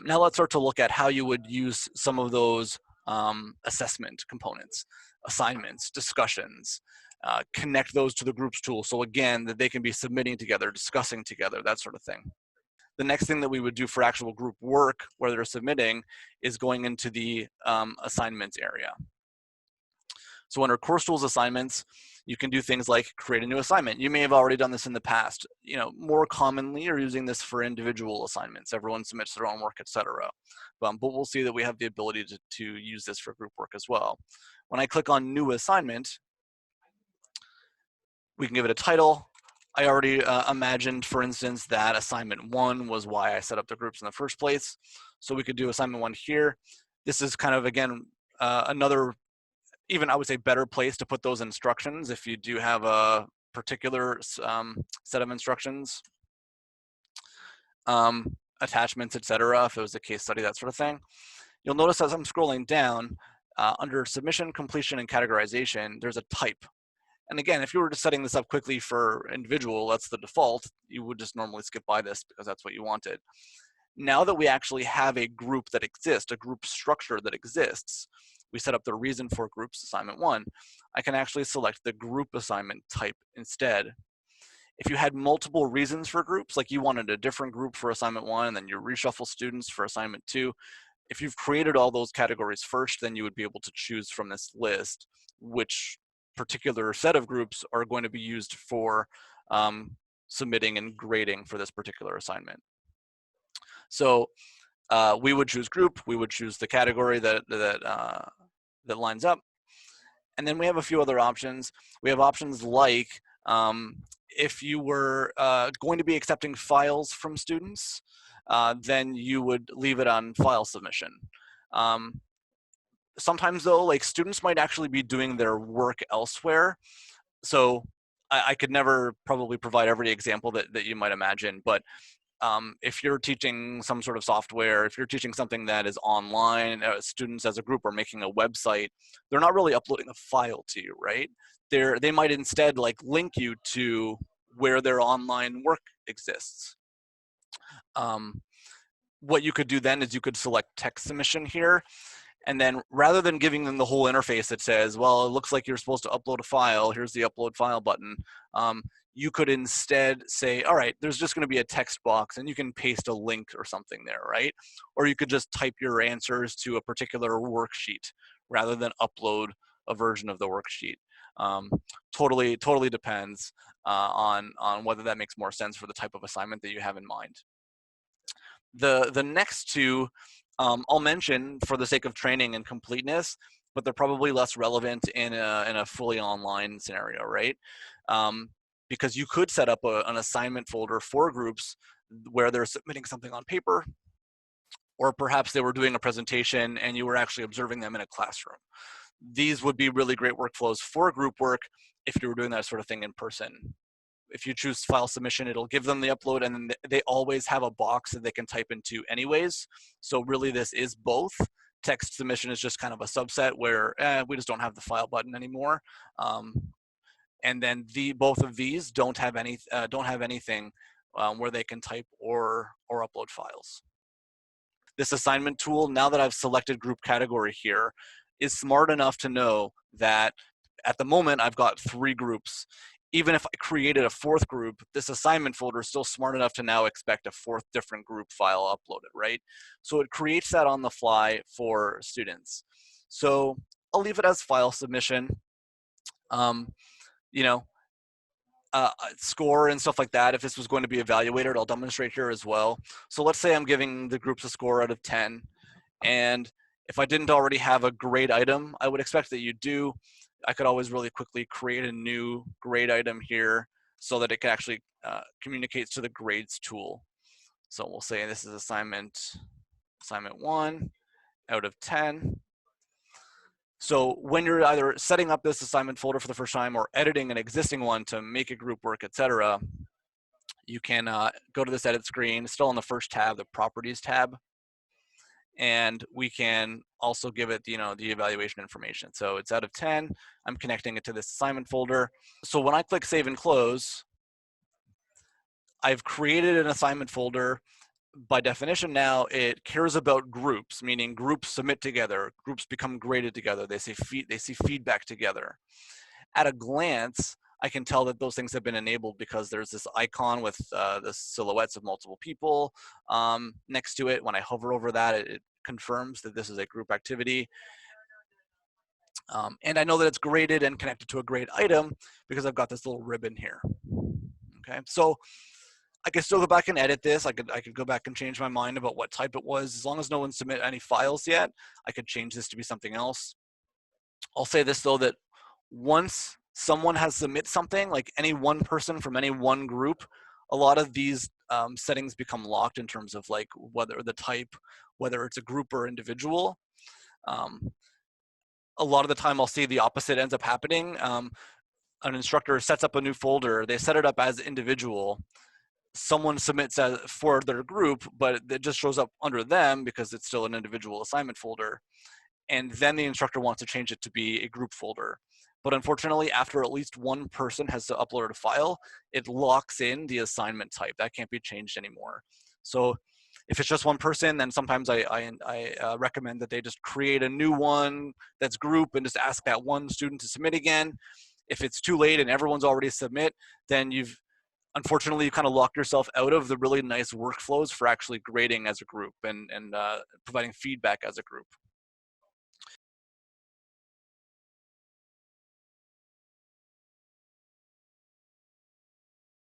Now let's start to look at how you would use some of those assessment components, assignments, discussions, connect those to the groups tool. So again, that they can be submitting together, discussing together, that sort of thing. The next thing that we would do for actual group work where they're submitting is going into the assignments area. So under course tools assignments, you can do things like create a new assignment. You may have already done this in the past. More commonly you're using this for individual assignments. Everyone submits their own work, etc. But we'll see that we have the ability to use this for group work as well. When I click on new assignment, we can give it a title. I already imagined, for instance, that assignment 1 was why I set up the groups in the first place. So we could do assignment 1 here. This is kind of, again, another, even I would say, better place to put those instructions if you do have a particular set of instructions, attachments, etc. If it was a case study, that sort of thing. You'll notice as I'm scrolling down, under submission, completion, and categorization, there's a type. And again, if you were just setting this up quickly for individual, that's the default, you would just normally skip by this because that's what you wanted. Now that we actually have a group that exists, a group structure that exists, we set up the reason for groups assignment 1, I can actually select the group assignment type instead. If you had multiple reasons for groups, like you wanted a different group for assignment 1 and then you reshuffle students for assignment 2, if you've created all those categories first, then you would be able to choose from this list which particular set of groups are going to be used for submitting and grading for this particular assignment. So we would choose group, we would choose the category that lines up, and then we have a few other options. We have options like if you were going to be accepting files from students, then you would leave it on file submission. Sometimes though, like students might actually be doing their work elsewhere. So I could never probably provide every example that you might imagine, but if you're teaching some sort of software, if you're teaching something that is online, students as a group are making a website, they're not really uploading a file to you, right? They might instead like link you to where their online work exists. What you could do then is you could select text submission here. And then rather than giving them the whole interface that says, well, it looks like you're supposed to upload a file, here's the upload file button, you could instead say, all right, there's just going to be a text box and you can paste a link or something there, right? Or you could just type your answers to a particular worksheet rather than upload a version of the worksheet. Totally depends on whether that makes more sense for the type of assignment that you have in mind. The next two I'll mention for the sake of training and completeness, but they're probably less relevant in a fully online scenario, right? Because you could set up an assignment folder for groups where they're submitting something on paper, or perhaps they were doing a presentation and you were actually observing them in a classroom. These would be really great workflows for group work if you were doing that sort of thing in person. If you choose file submission, it'll give them the upload, and then they always have a box that they can type into anyways. So really this is both. Text submission is just kind of a subset where we just don't have the file button anymore. And then both of these don't have anything where they can type or upload files. This assignment tool, now that I've selected group category here, is smart enough to know that at the moment I've got 3 groups. Even if I created a 4th group, this assignment folder is still smart enough to now expect a 4th different group file uploaded, right? So it creates that on the fly for students. So I'll leave it as file submission. Score and stuff like that, if this was going to be evaluated, I'll demonstrate here as well. So let's say I'm giving the groups a score out of 10, and if I didn't already have a grade item, I would expect that you do. I could always really quickly create a new grade item here so that it can actually communicates to the grades tool. So we'll say this is assignment 1 out of 10. So when you're either setting up this assignment folder for the first time or editing an existing one to make a group work, etc., you can go to this edit screen, still on the first tab, the properties tab, and we can also give it, the evaluation information. So it's out of 10. I'm connecting it to this assignment folder. So when I click save and close, I've created an assignment folder. by definition now, it cares about groups, meaning groups submit together, groups become graded together, they see feedback together. At a glance, I can tell that those things have been enabled because there's this icon with the silhouettes of multiple people next to it. When I hover over that, it confirms that this is a group activity. And I know that it's graded and connected to a grade item because I've got this little ribbon here. Okay, so I could still go back and edit this. I could go back and change my mind about what type it was. As long as no one submit any files yet, I could change this to be something else. I'll say this though, that once someone has submit something, like any one person from any one group, a lot of these settings become locked in terms of like whether the type, whether it's a group or individual. A lot of the time I'll see the opposite ends up happening. An instructor sets up a new folder, they set it up as individual, someone submits for their group, but it just shows up under them because it's still an individual assignment folder. And then the instructor wants to change it to be a group folder. But unfortunately, after at least one person has to upload a file, it locks in the assignment type. That can't be changed anymore. So if it's just one person, then sometimes I recommend that they just create a new one that's group and just ask that one student to submit again. If it's too late and everyone's already submit, then unfortunately, you kind of locked yourself out of the really nice workflows for actually grading as a group and providing feedback as a group.